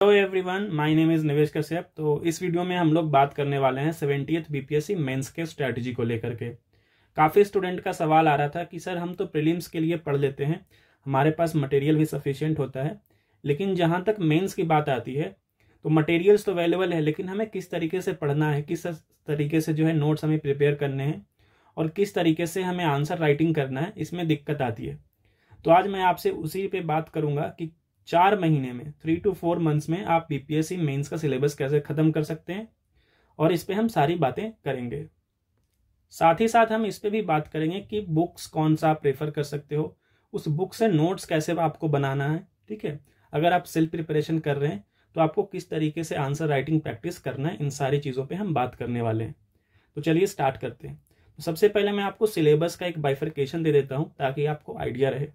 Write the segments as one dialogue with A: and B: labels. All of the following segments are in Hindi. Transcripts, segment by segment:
A: Hello everyone, my name is निवेश कश्यप। तो इस वीडियो में हम लोग बात करने वाले हैं 70th बीपीएससी मेंस के स्ट्रैटेजी को लेकर के। काफ़ी स्टूडेंट का सवाल आ रहा था कि सर हम तो प्रीलिम्स के लिए पढ़ लेते हैं, हमारे पास मटेरियल भी सफिशिएंट होता है, लेकिन जहाँ तक मेंस की बात आती है तो मटेरियल्स तो अवेलेबल है, लेकिन हमें किस तरीके से पढ़ना है, किस तरीके से जो है नोट्स हमें प्रिपेयर करने हैं और किस तरीके से हमें आंसर राइटिंग करना है, इसमें दिक्कत आती है। तो आज मैं आपसे उसी पे बात करूंगा कि 4 महीने में 3 to 4 मंथ्स में आप बीपीएससी मेंस का सिलेबस कैसे खत्म कर सकते हैं, और इस पे हम सारी बातें करेंगे। साथ ही साथ हम इस पे भी बात करेंगे कि बुक्स कौन सा आप प्रेफर कर सकते हो, उस बुक से नोट्स कैसे आपको बनाना है। ठीक है, अगर आप सेल्फ प्रिपरेशन कर रहे हैं तो आपको किस तरीके से आंसर राइटिंग प्रैक्टिस करना है, इन सारी चीज़ों पे हम बात करने वाले हैं। तो चलिए स्टार्ट करते हैं। तो सबसे पहले मैं आपको सिलेबस का एक बाइफरकेशन दे देता हूँ ताकि आपको आइडिया रहे।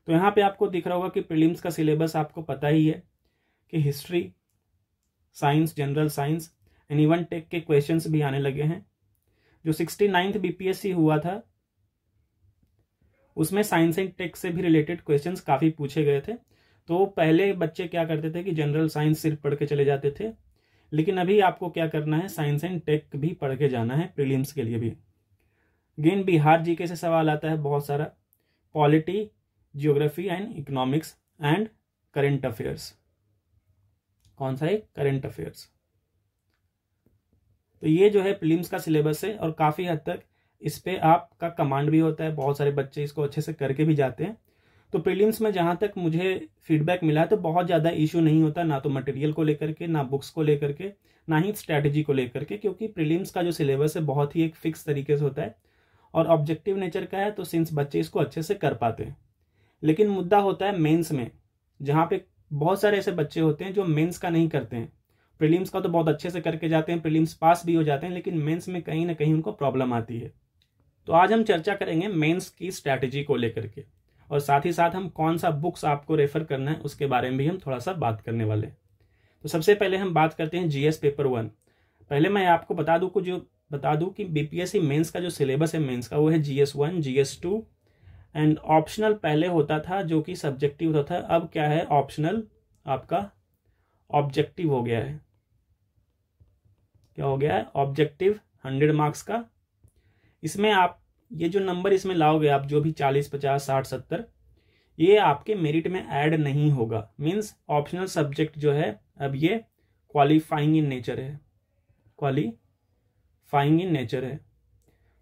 A: तो यहाँ पे आपको दिख रहा होगा कि प्रीलिम्स का सिलेबस आपको पता ही है कि history, science, general science and even tech के क्वेश्चंस भी आने लगे हैं। जो 69th बीपीएससी हुआ था उसमें साइंस एंड टेक से भी रिलेटेड क्वेश्चंस काफ़ी पूछे गए थे। तो पहले बच्चे क्या करते थे कि जनरल साइंस सिर्फ पढ़ के चले जाते थे, लेकिन अभी आपको क्या करना है, साइंस एंड टेक भी पढ़ के जाना है प्रीलिम्स के लिए भी। अगेन बिहार जीके से सवाल आता है बहुत सारा, polity, geography and economics and current affairs. कौन सा है? Current affairs. तो ये जो है प्रीलिम्स का सिलेबस है और काफ़ी हद तक इस पे आपका कमांड भी होता है, बहुत सारे बच्चे इसको अच्छे से करके भी जाते हैं। तो प्रीलिम्स में जहाँ तक मुझे फीडबैक मिला तो बहुत ज़्यादा इशू नहीं होता, ना तो मटेरियल को लेकर के, ना बुक्स को लेकर के, ना ही स्ट्रैटेजी को लेकर के, क्योंकि प्रीलिम्स का जो सिलेबस है बहुत ही एक फिक्स तरीके से होता है और ऑब्जेक्टिव नेचर का है, तो सिंस बच्चे इसको अच्छे से कर पाते हैं। लेकिन मुद्दा होता है मेंस में, जहाँ पे बहुत सारे ऐसे बच्चे होते हैं जो मेंस का नहीं करते हैं। प्रीलिम्स का तो बहुत अच्छे से करके जाते हैं, प्रीलिम्स पास भी हो जाते हैं, लेकिन मेंस में कहीं ना कहीं उनको प्रॉब्लम आती है। तो आज हम चर्चा करेंगे मेंस की स्ट्रैटेजी को लेकर के, और साथ ही साथ हम कौन सा बुक्स आपको रेफर करना है उसके बारे में भी हम थोड़ा सा बात करने वाले हैं। तो सबसे पहले हम बात करते हैं जीएस पेपर 1। पहले मैं आपको बता दूं कि बीपीएससी मेंस का जो सिलेबस है मेंस का, वो है GS1, GS2 एंड ऑप्शनल पहले होता था जो कि सब्जेक्टिव होता था, अब क्या है, ऑप्शनल आपका ऑब्जेक्टिव हो गया है। क्या हो गया है? ऑब्जेक्टिव 100 मार्क्स का। इसमें आप ये जो नंबर इसमें लाओगे, आप जो भी 40, 50, 60, 70, ये आपके मेरिट में ऐड नहीं होगा। मीन्स ऑप्शनल सब्जेक्ट जो है अब ये क्वालिफाइंग इन नेचर है, क्वालिफाइंग इन नेचर है।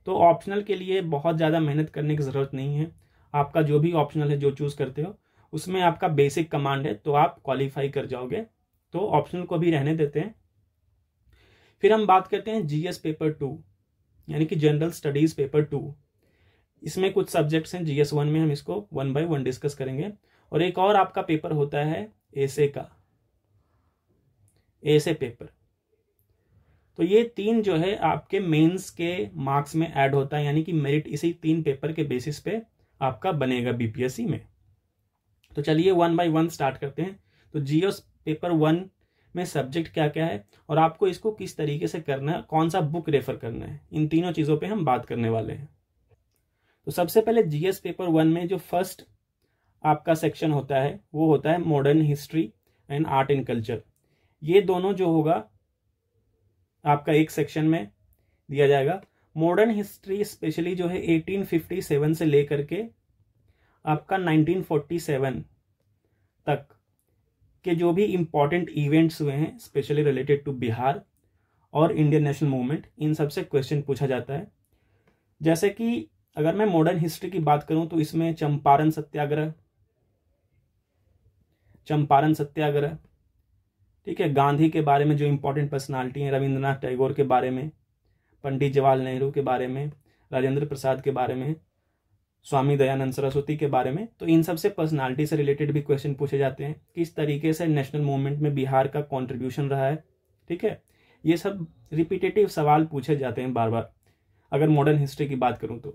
A: तो ऑप्शनल के लिए बहुत ज़्यादा मेहनत करने की ज़रूरत नहीं है। आपका जो भी ऑप्शनल है, जो चूज़ करते हो, उसमें आपका बेसिक कमांड है तो आप क्वालिफाई कर जाओगे। तो ऑप्शनल को भी रहने देते हैं। फिर हम बात करते हैं जीएस पेपर 2, यानी कि जनरल स्टडीज़ पेपर 2। इसमें कुछ सब्जेक्ट्स हैं, GS1 में हम इसको 1 by 1 डिस्कस करेंगे। और एक और आपका पेपर होता है एसे का, एसे पेपर। तो ये 3 जो है आपके मेंस के मार्क्स में ऐड होता है, यानी कि मेरिट इसी 3 पेपर के बेसिस पे आपका बनेगा बीपीएससी में। तो चलिए 1 by 1 स्टार्ट करते हैं। तो जीएस पेपर 1 में सब्जेक्ट क्या क्या है और आपको इसको किस तरीके से करना है, कौन सा बुक रेफर करना है, इन तीनों चीज़ों पे हम बात करने वाले हैं। तो सबसे पहले जीएस पेपर 1 में जो फर्स्ट आपका सेक्शन होता है वो होता है modern history and art and culture. ये दोनों जो होगा आपका एक सेक्शन में दिया जाएगा। मॉडर्न हिस्ट्री स्पेशली जो है 1857 से लेकर के आपका 1947 तक के जो भी इंपॉर्टेंट इवेंट्स हुए हैं, स्पेशली रिलेटेड टू बिहार और इंडियन नेशनल मूवमेंट, इन सब से क्वेश्चन पूछा जाता है। जैसे कि अगर मैं मॉडर्न हिस्ट्री की बात करूं तो इसमें चंपारण सत्याग्रह, ठीक है, गांधी के बारे में जो इंपॉर्टेंट पर्सनालिटी हैं, रविंद्रनाथ टैगोर के बारे में, पंडित जवाहरलाल नेहरू के बारे में, राजेंद्र प्रसाद के बारे में, स्वामी दयानंद सरस्वती के बारे में। तो इन सब से पर्सनालिटी से रिलेटेड भी क्वेश्चन पूछे जाते हैं, किस तरीके से नेशनल मूवमेंट में बिहार का कॉन्ट्रीब्यूशन रहा है। ठीक है, ये सब रिपीटेटिव सवाल पूछे जाते हैं बार बार अगर मॉडर्न हिस्ट्री की बात करूं तो।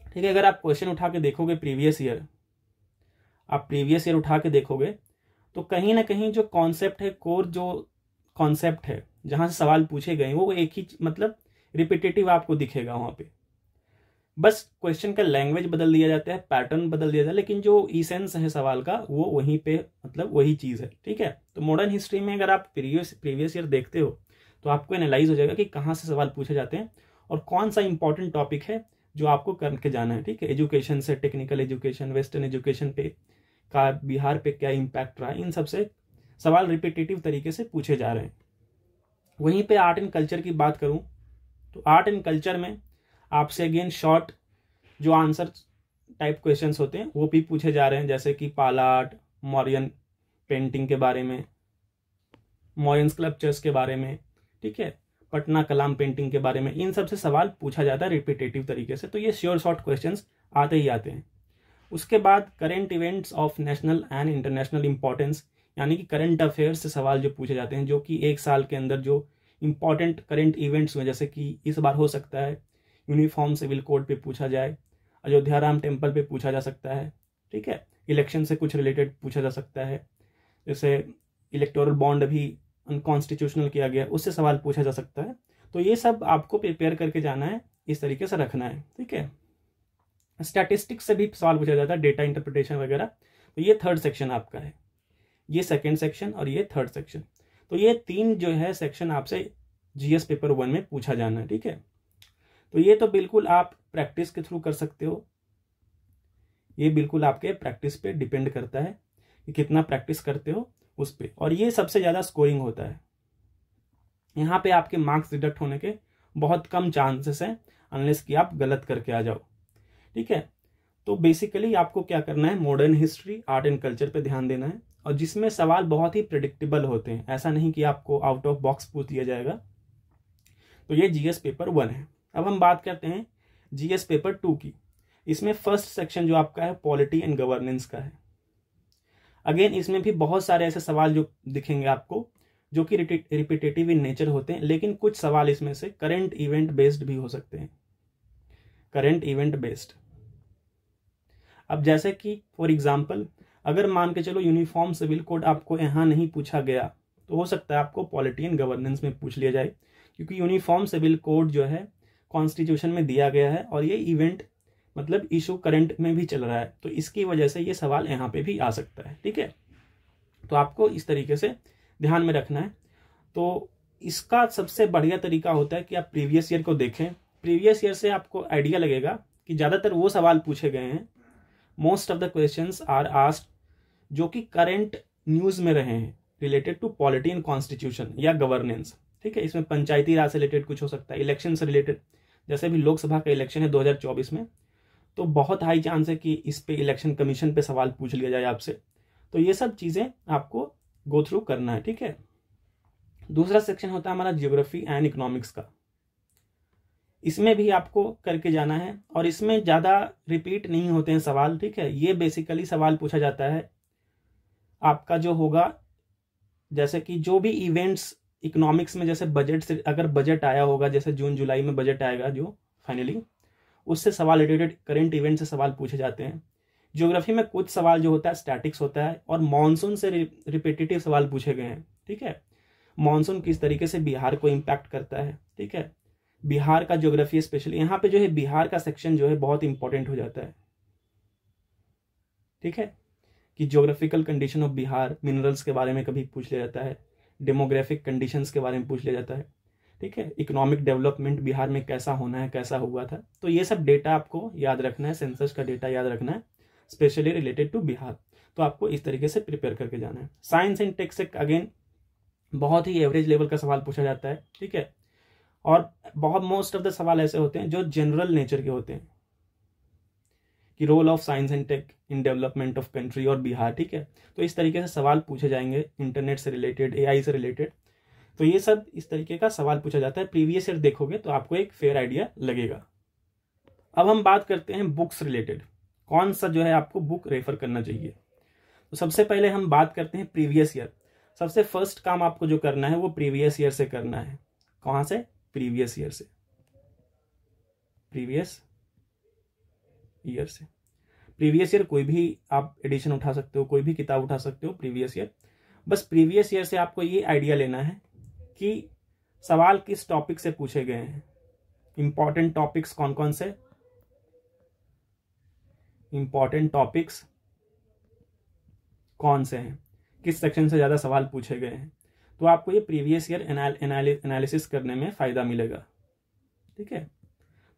A: ठीक है, अगर आप क्वेश्चन उठा के देखोगे प्रीवियस ईयर उठा के देखोगे तो कहीं ना कहीं जो कॉन्सेप्ट है, कोर जो कॉन्सेप्ट है जहां से सवाल पूछे गए वो एक ही, मतलब रिपीटेटिव आपको दिखेगा वहां पे। बस क्वेश्चन का लैंग्वेज बदल दिया जाता है, पैटर्न बदल दिया जाता है, लेकिन जो इसेंस है सवाल का वो वहीं पे मतलब वही चीज़ है। ठीक है, तो मॉडर्न हिस्ट्री में अगर आप प्रीवियस ईयर देखते हो तो आपको एनालाइज हो जाएगा कि कहाँ से सवाल पूछे जाते हैं और कौन सा इंपॉर्टेंट टॉपिक है जो आपको करके जाना है। ठीक है, एजुकेशन से, टेक्निकल एजुकेशन, वेस्टर्न एजुकेशन पे का बिहार पे क्या इम्पैक्ट रहा, इन सबसे सवाल रिपीटेटिव तरीके से पूछे जा रहे हैं। वहीं पे आर्ट एंड कल्चर की बात करूं तो आर्ट एंड कल्चर में आपसे अगेन शॉर्ट जो आंसर टाइप क्वेश्चंस होते हैं वो भी पूछे जा रहे हैं, जैसे कि पाला आर्ट, मौर्यन पेंटिंग के बारे में, मौर्यन स्कल्पचर्स के बारे में, ठीक है, पटना कलाम पेंटिंग के बारे में, इन सब से सवाल पूछा जाता है रिपीटेटिव तरीके से। तो ये श्योर शॉर्ट क्वेश्चंस आते ही आते हैं। उसके बाद current events of national and international importance, यानी कि करंट अफेयर्स से सवाल जो पूछे जाते हैं, जो कि एक साल के अंदर जो इंपॉर्टेंट करंट इवेंट्स हुए, जैसे कि इस बार हो सकता है यूनिफॉर्म सिविल कोड पे पूछा जाए, अयोध्या राम टेम्पल पे पूछा जा सकता है, ठीक है, इलेक्शन से कुछ रिलेटेड पूछा जा सकता है, जैसे इलेक्टोरल बॉन्ड अभी अनकॉन्स्टिट्यूशनल किया गया, उससे सवाल पूछा जा सकता है। तो ये सब आपको प्रिपेयर करके जाना है, इस तरीके से रखना है। ठीक है, स्टैटिस्टिक्स से भी सवाल पूछा जाता है, डेटा इंटरप्रिटेशन वगैरह। तो ये थर्ड सेक्शन आपका है, ये सेकंड सेक्शन और ये थर्ड सेक्शन। तो ये तीन जो है सेक्शन आपसे जीएस पेपर 1 में पूछा जाना है। ठीक है, तो ये तो बिल्कुल आप प्रैक्टिस के थ्रू कर सकते हो, ये बिल्कुल आपके प्रैक्टिस पे डिपेंड करता है कि कितना प्रैक्टिस करते हो उस पे, और ये सबसे ज़्यादा स्कोरिंग होता है। यहाँ पे आपके मार्क्स डिडक्ट होने के बहुत कम चांसेस हैं, अनलेस कि आप गलत करके आ जाओ। ठीक है, तो बेसिकली आपको क्या करना है, modern history, art and culture पे ध्यान देना है, और जिसमें सवाल बहुत ही प्रेडिक्टेबल होते हैं, ऐसा नहीं कि आपको आउट ऑफ बॉक्स पूछ दिया जाएगा। तो ये जीएस पेपर 1 है। अब हम बात करते हैं जीएस पेपर 2 की। इसमें फर्स्ट सेक्शन जो आपका है पॉलिटी एंड गवर्नेंस का है। अगेन इसमें भी बहुत सारे ऐसे सवाल जो दिखेंगे आपको जो कि रिपीटेटिव इन नेचर होते हैं, लेकिन कुछ सवाल इसमें से करंट इवेंट बेस्ड भी हो सकते हैं, करंट इवेंट बेस्ड। अब जैसे कि फॉर एग्जाम्पल अगर मान के चलो यूनिफॉर्म सिविल कोड आपको यहाँ नहीं पूछा गया, तो हो सकता है आपको पॉलिटी एंड गवर्नेंस में पूछ लिया जाए, क्योंकि यूनिफॉर्म सिविल कोड जो है कॉन्स्टिट्यूशन में दिया गया है और ये इवेंट मतलब इशू करंट में भी चल रहा है, तो इसकी वजह से ये सवाल यहाँ पे भी आ सकता है। ठीक है, तो आपको इस तरीके से ध्यान में रखना है। तो इसका सबसे बढ़िया तरीका होता है कि आप प्रीवियस ईयर को देखें। प्रीवियस ईयर से आपको आइडिया लगेगा कि ज़्यादातर वो सवाल पूछे गए हैं, most of the questions are asked जो कि करंट न्यूज़ में रहे हैं, related to polity and constitution या गवर्नेंस। ठीक है, इसमें पंचायती राज से रिलेटेड कुछ हो सकता है, इलेक्शन से रिलेटेड, जैसे भी लोकसभा का इलेक्शन है 2024 में, तो बहुत हाई चांस है कि इस पे इलेक्शन कमीशन पे सवाल पूछ लिया जाए आपसे। तो ये सब चीज़ें आपको गो थ्रू करना है। ठीक है, दूसरा सेक्शन होता है हमारा जियोग्राफी एंड इकोनॉमिक्स का। इसमें भी आपको करके जाना है और इसमें ज़्यादा रिपीट नहीं होते हैं सवाल। ठीक है, ये बेसिकली सवाल पूछा जाता है आपका जो होगा, जैसे कि जो भी इवेंट्स इकोनॉमिक्स में, जैसे बजट से, अगर बजट आया होगा, जैसे जून जुलाई में बजट आएगा जो फाइनली, उससे सवाल रिलेटेड करंट इवेंट से सवाल पूछे जाते हैं। ज्योग्राफी में कुछ सवाल जो होता है स्टैटिक्स होता है, और मॉनसून से रिपीटेटिव सवाल पूछे गए हैं। ठीक है, मॉनसून किस तरीके से बिहार को इम्पैक्ट करता है। ठीक है, बिहार का ज्योग्राफी स्पेशली यहाँ पे जो है बिहार का सेक्शन जो है बहुत इंपॉर्टेंट हो जाता है। ठीक है, कि geographical condition of Bihar, minerals के बारे में कभी पूछ लिया जाता है, डेमोग्राफिक कंडीशंस के बारे में पूछ लिया जाता है। ठीक है, इकोनॉमिक डेवलपमेंट बिहार में कैसा होना है, कैसा हुआ था, तो ये सब डेटा आपको याद रखना है, सेंसस का डेटा याद रखना है, स्पेशली रिलेटेड टू बिहार। तो आपको इस तरीके से प्रिपेयर करके जाना है। साइंस एंड टेक से अगेन बहुत ही एवरेज लेवल का सवाल पूछा जाता है। ठीक है, और बहुत मोस्ट ऑफ द सवाल ऐसे होते हैं जो जनरल नेचर के होते हैं, कि role of science and tech in development of country और बिहार। ठीक है, तो इस तरीके से सवाल पूछे जाएंगे, इंटरनेट से रिलेटेड, एआई से रिलेटेड। तो ये सब इस तरीके का सवाल पूछा जाता है। प्रीवियस ईयर देखोगे तो आपको एक फेयर आइडिया लगेगा। अब हम बात करते हैं बुक्स रिलेटेड, कौन सा जो है आपको बुक रेफर करना चाहिए। तो सबसे पहले हम बात करते हैं प्रीवियस ईयर। सबसे फर्स्ट काम आपको जो करना है वो प्रीवियस ईयर से करना है। कहाँ से? प्रीवियस ईयर से, प्रीवियस ईयर से। प्रीवियस ईयर कोई भी आप एडिशन उठा सकते हो, कोई भी किताब उठा सकते हो प्रीवियस ईयर। बस प्रीवियस ईयर से आपको ये आइडिया लेना है कि सवाल किस टॉपिक से पूछे गए हैं, इंपॉर्टेंट टॉपिक्स कौन कौन से, इंपॉर्टेंट टॉपिक्स कौन से हैं, किस सेक्शन से ज़्यादा सवाल पूछे गए हैं, तो आपको ये प्रीवियस ईयर एनालिसिस करने में फ़ायदा मिलेगा। ठीक है,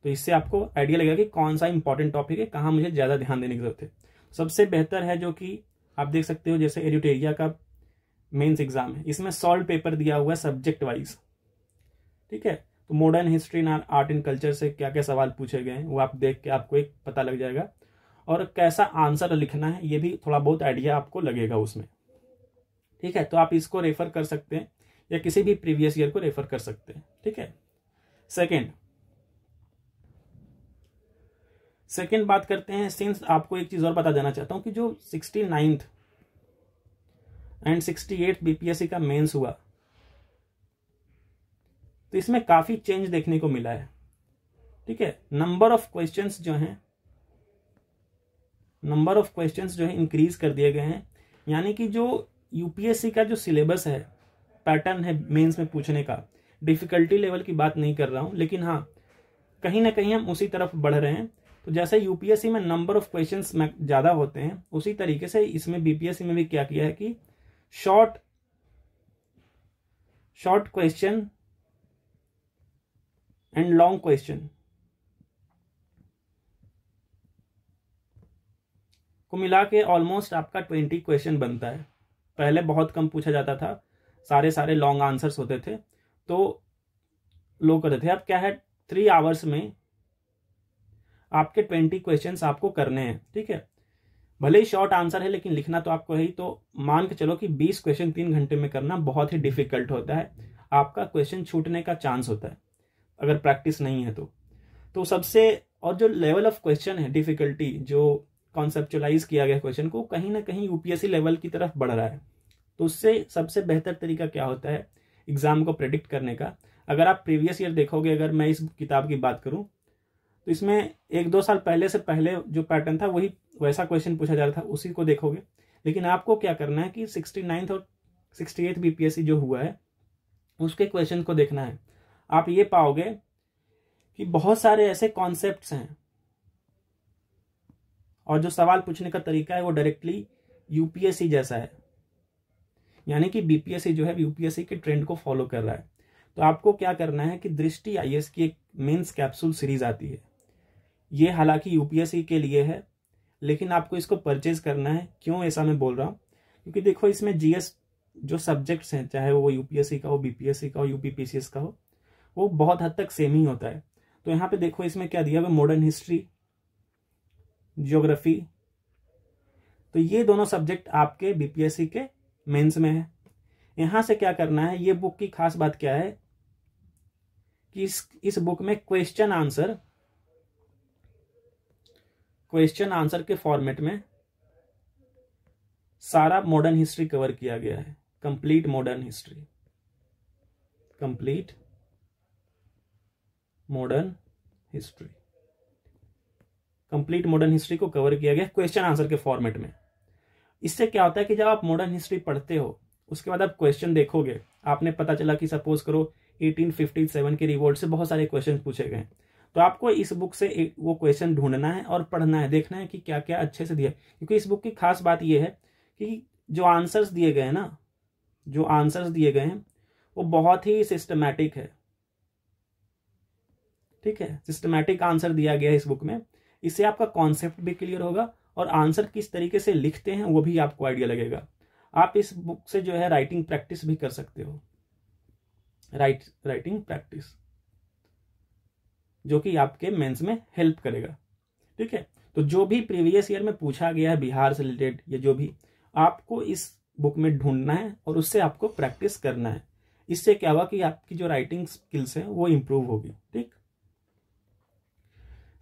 A: तो इससे आपको आइडिया लगेगा कि कौन सा इंपॉर्टेंट टॉपिक है, कहाँ मुझे ज़्यादा ध्यान देने की जरूरत है। सबसे बेहतर है जो कि आप देख सकते हो, जैसे एडिटेरिया का मेंस एग्जाम है, इसमें सॉल्व पेपर दिया हुआ है सब्जेक्ट वाइज। ठीक है, तो modern history and art and culture से क्या क्या सवाल पूछे गए हैं वो आप देख के आपको एक पता लग जाएगा, और कैसा आंसर लिखना है ये भी थोड़ा बहुत आइडिया आपको लगेगा उसमें। ठीक है, तो आप इसको रेफर कर सकते हैं या किसी भी प्रीवियस ईयर को रेफर कर सकते हैं। ठीक है, सेकेंड बात करते हैं। सिंस आपको एक चीज और बता देना चाहता हूं कि जो 69th एंड 68th बीपीएससी का मेंस हुआ, तो इसमें काफी चेंज देखने को मिला है। ठीक है, नंबर ऑफ क्वेश्चंस जो है इंक्रीज कर दिए गए हैं। यानी कि जो यूपीएससी का जो सिलेबस है, पैटर्न है मेंस में पूछने का, डिफिकल्टी लेवल की बात नहीं कर रहा हूं, लेकिन हाँ कहीं ना कहीं हम उसी तरफ बढ़ रहे हैं। तो जैसे यूपीएससी में नंबर ऑफ क्वेश्चंस ज्यादा होते हैं, उसी तरीके से इसमें बीपीएससी में भी क्या किया है कि short question and long question को मिला के ऑलमोस्ट आपका 20 क्वेश्चन बनता है। पहले बहुत कम पूछा जाता था, सारे लॉन्ग आंसर्स होते थे, तो लोग करते थे। अब क्या है, 3 आवर्स में आपके 20 क्वेश्चंस आपको करने हैं। ठीक है, भले ही शॉर्ट आंसर है लेकिन लिखना तो आपको है ही। तो मान के चलो कि 20 क्वेश्चन 3 घंटे में करना बहुत ही डिफिकल्ट होता है, आपका क्वेश्चन छूटने का चांस होता है अगर प्रैक्टिस नहीं है तो सबसे, और जो लेवल ऑफ क्वेश्चन है, डिफिकल्टी जो कॉन्सेप्चुलाइज किया गया क्वेश्चन को, कहीं ना कहीं यूपीएससी लेवल की तरफ बढ़ रहा है। तो उससे सबसे बेहतर तरीका क्या होता है एग्जाम को प्रेडिक्ट करने का। अगर आप प्रीवियस ईयर देखोगे, अगर मैं इस किताब की बात करूं तो इसमें 1-2 साल पहले से पहले जो पैटर्न था वही वैसा क्वेश्चन पूछा जा रहा था, उसी को देखोगे। लेकिन आपको क्या करना है कि 69th और 68th बीपीएससी जो हुआ है उसके क्वेश्चन को देखना है। आप ये पाओगे कि बहुत सारे ऐसे कॉन्सेप्ट्स हैं और जो सवाल पूछने का तरीका है वो डायरेक्टली यूपीएससी जैसा है। यानी कि बीपीएससी जो है यूपीएससी के ट्रेंड को फॉलो कर रहा है। तो आपको क्या करना है कि दृष्टि आईएएस की एक मेंस कैप्सूल सीरीज आती है, ये हालांकि यूपीएससी के लिए है लेकिन आपको इसको परचेज करना है। क्यों ऐसा मैं बोल रहा हूं, क्योंकि देखो इसमें जीएस जो सब्जेक्ट्स हैं, चाहे वो यूपीएससी का हो, बीपीएससी का हो, यूपीपीसीएस का हो, वो बहुत हद तक सेम ही होता है। तो यहाँ पे देखो इसमें क्या दिया हुआ, मॉडर्न हिस्ट्री, ज्योग्राफी, तो ये दोनों सब्जेक्ट आपके बीपीएससी के मेंस में है। यहां से क्या करना है, ये बुक की खास बात क्या है कि इस बुक में क्वेश्चन आंसर के फॉर्मेट में सारा मॉडर्न हिस्ट्री कवर किया गया है। कंप्लीट मॉडर्न हिस्ट्री को कवर किया गया क्वेश्चन आंसर के फॉर्मेट में। इससे क्या होता है कि जब आप मॉडर्न हिस्ट्री पढ़ते हो उसके बाद आप क्वेश्चन देखोगे, आपने पता चला कि सपोज करो 1857 के रिवोल्ट से बहुत सारे क्वेश्चन पूछे गए, तो आपको इस बुक से वो क्वेश्चन ढूंढना है और पढ़ना है, देखना है कि क्या क्या अच्छे से दिया। क्योंकि इस बुक की खास बात यह है कि जो आंसर्स दिए गए हैं वो बहुत ही सिस्टमैटिक है। ठीक है, सिस्टमैटिक आंसर दिया गया है इस बुक में। इससे आपका कॉन्सेप्ट भी क्लियर होगा और आंसर किस तरीके से लिखते हैं वो भी आपको आइडिया लगेगा। आप इस बुक से जो है राइटिंग प्रैक्टिस भी कर सकते हो, राइटिंग प्रैक्टिस, जो कि आपके मेंस में हेल्प करेगा। ठीक है, तो जो भी प्रीवियस ईयर में पूछा गया है बिहार से रिलेटेड या जो भी, आपको इस बुक में ढूंढना है और उससे आपको प्रैक्टिस करना है। इससे क्या हुआ कि आपकी जो राइटिंग स्किल्स है वो इंप्रूव होगी। ठीक,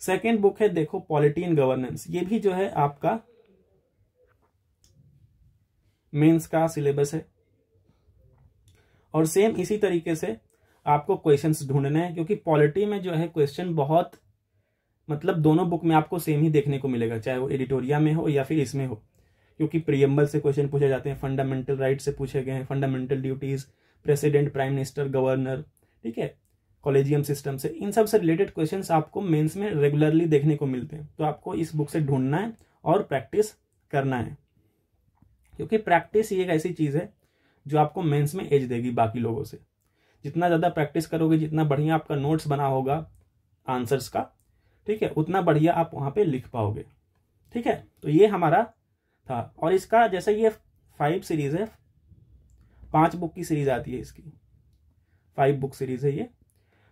A: सेकेंड बुक है देखो पॉलिटी एंड गवर्नेंस। ये भी जो है आपका मेंस का सिलेबस है और सेम इसी तरीके से आपको क्वेश्चंस ढूंढने हैं, क्योंकि पॉलिटी में जो है क्वेश्चन बहुत, मतलब दोनों बुक में आपको सेम ही देखने को मिलेगा, चाहे वो एडिटोरिया में हो या फिर इसमें हो। क्योंकि प्रीएम्बल से क्वेश्चन पूछे जाते हैं, फंडामेंटल राइट से पूछे गए हैं, fundamental duties, president, prime minister, governor. ठीक है, कॉलेजियम सिस्टम से, इन सब से रिलेटेड क्वेश्चंस आपको मेंस में रेगुलरली देखने को मिलते हैं। तो आपको इस बुक से ढूंढना है और प्रैक्टिस करना है, क्योंकि प्रैक्टिस ये एक ऐसी चीज़ है जो आपको मेंस में एज देगी बाकी लोगों से। जितना ज़्यादा प्रैक्टिस करोगे, जितना बढ़िया आपका नोट्स बना होगा आंसर्स का, ठीक है, उतना बढ़िया आप वहाँ पे लिख पाओगे। ठीक है, तो ये हमारा था। और इसका जैसे ये 5 सीरीज है, 5 बुक की सीरीज आती है इसकी, 5 बुक सीरीज है ये।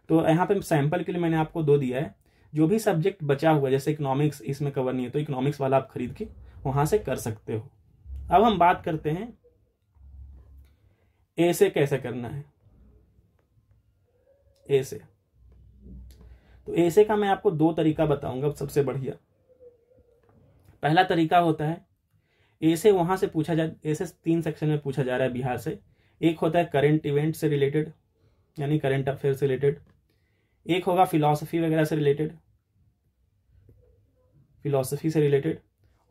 A: तो यहाँ पे सैंपल के लिए मैंने आपको 2 दिया है। जो भी सब्जेक्ट बचा हुआ है, जैसे इकोनॉमिक्स इसमें कवर नहीं है तो इकोनॉमिक्स वाला आप खरीद के वहां से कर सकते हो। अब हम बात करते हैं ए से कैसे करना है। ए से, तो ए से का मैं आपको 2 तरीका बताऊंगा सबसे बढ़िया। पहला तरीका होता है ए से वहां से पूछा जाए, ए से 3 सेक्शन में पूछा जा रहा है बिहार से। एक होता है करंट इवेंट से रिलेटेड, यानी करंट अफेयर से रिलेटेड। एक होगा फिलॉसफी वगैरह से रिलेटेड, फिलॉसफी से रिलेटेड।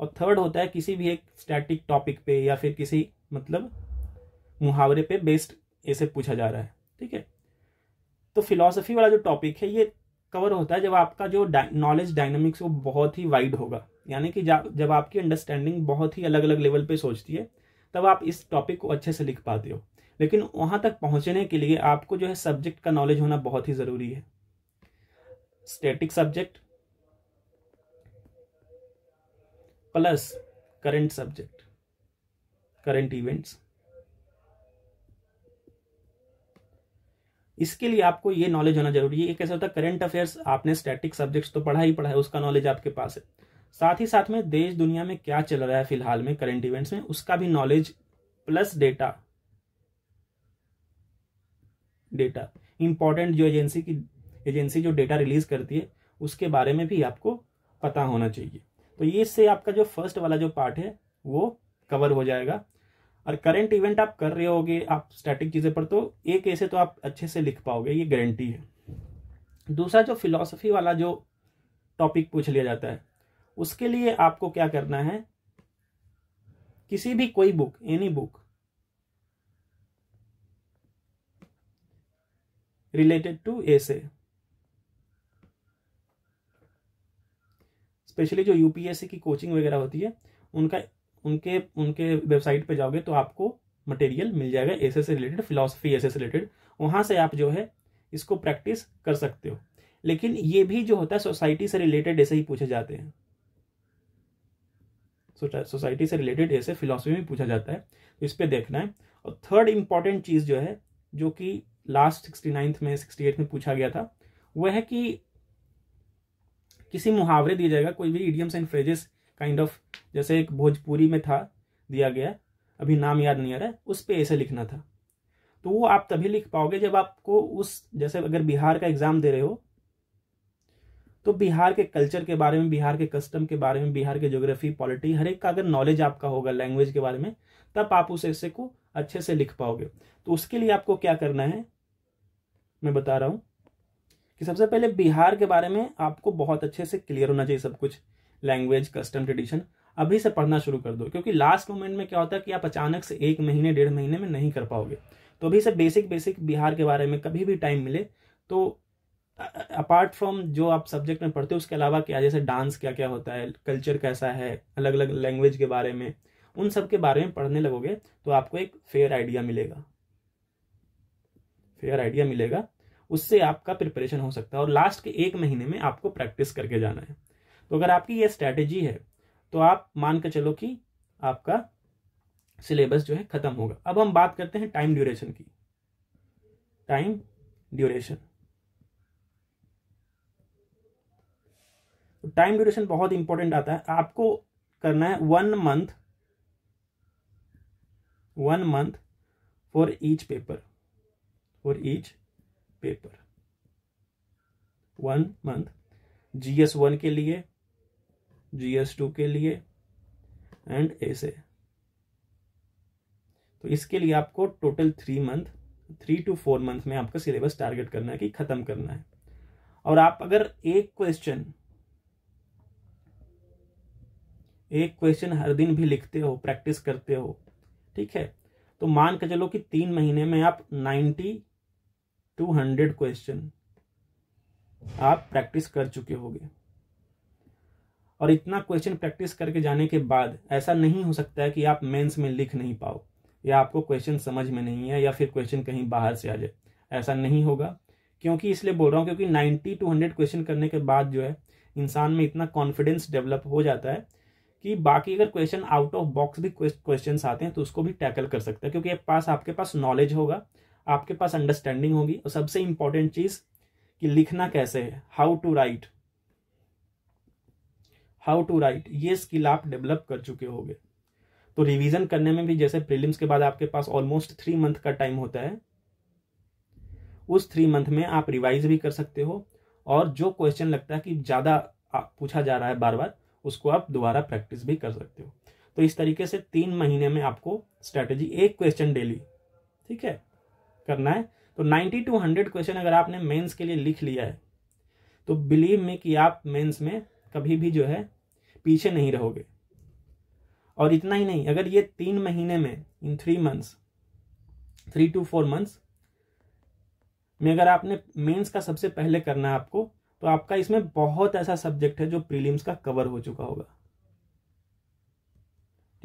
A: और थर्ड होता है किसी भी एक स्टैटिक टॉपिक पे या फिर किसी मतलब मुहावरे पे बेस्ड ऐसे पूछा जा रहा है। ठीक है, तो फिलॉसफी वाला जो टॉपिक है ये कवर होता है जब आपका जो नॉलेज डायनामिक्स वो बहुत ही वाइड होगा, यानी कि जब आपकी अंडरस्टैंडिंग बहुत ही अलग अलग लेवल पे सोचती है, तब आप इस टॉपिक को अच्छे से लिख पाते हो। लेकिन वहां तक पहुंचने के लिए आपको जो है सब्जेक्ट का नॉलेज होना बहुत ही जरूरी है। Static subject plus current subject, current events, इसके लिए आपको ये नॉलेज होना जरूरी है। ये कैसे होता है, करंट अफेयर्स आपने स्टैटिक सब्जेक्ट्स तो पढ़ा ही पढ़ा है, उसका नॉलेज आपके पास है। साथ ही साथ में देश दुनिया में क्या चल रहा है फिलहाल में करंट इवेंट्स में, उसका भी नॉलेज प्लस डेटा इंपॉर्टेंट जो एजेंसी जो डेटा रिलीज करती है उसके बारे में भी आपको पता होना चाहिए। तो ये इससे आपका जो फर्स्ट वाला जो पार्ट है वो कवर हो जाएगा। और करंट इवेंट आप कर रहे होगे आप स्टैटिक चीजें पर, तो एक ऐसे तो आप अच्छे से लिख पाओगे, ये गारंटी है। दूसरा जो फिलॉसफी वाला जो टॉपिक पूछ लिया जाता है, उसके लिए आपको क्या करना है, किसी भी कोई book, any book related to ऐसे, स्पेशली जो यूपीएससी की कोचिंग वगैरह होती है उनके वेबसाइट पे जाओगे तो आपको मटेरियल मिल जाएगा ऐसे से रिलेटेड, फिलॉसफी ऐसे से रिलेटेड। वहां से आप जो है इसको प्रैक्टिस कर सकते हो। लेकिन ये भी जो होता है सोसाइटी से रिलेटेड ऐसे ही पूछे जाते हैं, सोसाइटी से रिलेटेड ऐसे फिलॉसफी में पूछा जाता है, तो इस पे देखना है। और थर्ड इंपॉर्टेंट चीज जो है, जो कि लास्ट 69 में 68 में पूछा गया था, वह है कि किसी मुहावरे दिया जाएगा, कोई भी idioms and phrases kind of, जैसे एक भोजपुरी में था दिया गया, अभी नाम याद नहीं आ रहा है, उस पे ऐसे लिखना था। तो वो आप तभी लिख पाओगे जब आपको उस, जैसे अगर बिहार का एग्जाम दे रहे हो तो बिहार के कल्चर के बारे में, बिहार के कस्टम के बारे में, बिहार के ज्योग्राफी, पॉलिटी, हर एक का अगर नॉलेज आपका होगा लैंग्वेज के बारे में, तब आप उस ऐसे को अच्छे से लिख पाओगे। तो उसके लिए आपको क्या करना है मैं बता रहा हूं कि सबसे पहले बिहार के बारे में आपको बहुत अच्छे से क्लियर होना चाहिए सब कुछ, लैंग्वेज, कस्टम, ट्रेडिशन, अभी से पढ़ना शुरू कर दो। क्योंकि लास्ट मोमेंट में क्या होता है कि आप अचानक से 1 महीने 1.5 महीने में नहीं कर पाओगे। तो अभी से बेसिक बिहार के बारे में कभी भी टाइम मिले तो अपार्ट फ्रॉम जो आप सब्जेक्ट में पढ़ते हो उसके अलावा क्या, जैसे डांस क्या क्या होता है, कल्चर कैसा है, अलग अलग लैंग्वेज के बारे में, उन सब के बारे में पढ़ने लगोगे तो आपको एक फेयर आइडिया मिलेगा, उससे आपका प्रिपरेशन हो सकता है। और लास्ट के 1 महीने में आपको प्रैक्टिस करके जाना है। तो अगर आपकी ये स्ट्रैटेजी है तो आप मान के चलो कि आपका सिलेबस जो है खत्म होगा। अब हम बात करते हैं टाइम ड्यूरेशन की। टाइम ड्यूरेशन, तो टाइम ड्यूरेशन बहुत इंपॉर्टेंट आता है। आपको करना है 1 month for each paper, 1 month GS1 के लिए, GS2 के लिए एंड ऐसे। तो इसके लिए आपको टोटल 3 to 4 मंथ में आपका सिलेबस टारगेट करना है कि खत्म करना है। और आप अगर एक क्वेश्चन हर दिन भी लिखते हो, प्रैक्टिस करते हो, ठीक है, तो मान के चलो कि 3 महीने में आप 90 to 100 क्वेश्चन आप प्रैक्टिस कर चुके होंगे। और इतना क्वेश्चन प्रैक्टिस करके जाने के बाद ऐसा नहीं हो सकता है कि आप मेंस में लिख नहीं पाओ, या आपको क्वेश्चन समझ में नहीं है, या फिर क्वेश्चन कहीं बाहर से आ जाए। ऐसा नहीं होगा। क्योंकि इसलिए बोल रहा हूँ क्योंकि 90 to 100 क्वेश्चन करने के बाद जो है इंसान में इतना कॉन्फिडेंस डेवलप हो जाता है कि बाकी अगर क्वेश्चन आउट ऑफ बॉक्स भी क्वेश्चन आते हैं तो उसको भी टैकल कर सकता है, क्योंकि आपके पास नॉलेज होगा, आपके पास अंडरस्टैंडिंग होगी। और सबसे इंपॉर्टेंट चीज कि लिखना कैसे है, हाउ टू राइट, ये स्किल आप डेवलप कर चुके होंगे। तो रिवीजन करने में भी, जैसे प्रीलिम्स के बाद आपके पास ऑलमोस्ट 3 मंथ का टाइम होता है, उस 3 मंथ में आप रिवाइज भी कर सकते हो, और जो क्वेश्चन लगता है कि ज्यादा पूछा जा रहा है बार बार, उसको आप दोबारा प्रैक्टिस भी कर सकते हो। तो इस तरीके से 3 महीने में आपको स्ट्रेटेजी, एक क्वेश्चन डेली, ठीक है, करना है। तो 90 to 100 क्वेश्चन अगर आपने मेंस के लिए लिख लिया है तो बिलीव मी कि आप मेंस में कभी भी जो है पीछे नहीं रहोगे। और इतना ही नहीं, अगर ये 3 महीने में, इन 3 to 4 मंथ्स में अगर आपने मेंस का सबसे पहले करना है आपको, तो आपका इसमें बहुत ऐसा सब्जेक्ट है जो प्रीलिम्स का कवर हो चुका होगा।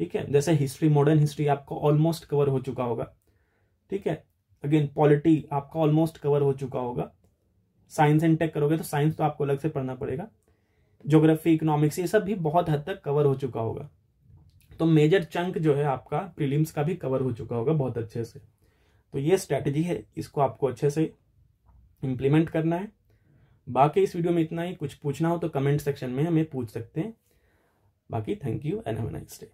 A: ठीक है, जैसे हिस्ट्री, मॉडर्न हिस्ट्री आपको ऑलमोस्ट कवर हो चुका होगा। ठीक है, अगेन पॉलिटी आपका ऑलमोस्ट कवर हो चुका होगा। साइंस एंड टेक करोगे तो साइंस तो आपको अलग से पढ़ना पड़ेगा। ज्योग्राफी, इकोनॉमिक्स, ये सब भी बहुत हद तक कवर हो चुका होगा। तो मेजर चंक जो है आपका प्रीलिम्स का भी कवर हो चुका होगा बहुत अच्छे से। तो ये स्ट्रैटेजी है, इसको आपको अच्छे से इंप्लीमेंट करना है। बाकी इस वीडियो में इतना ही। कुछ पूछना हो तो कमेंट सेक्शन में हमें पूछ सकते हैं। बाकी thank you and have a nice day.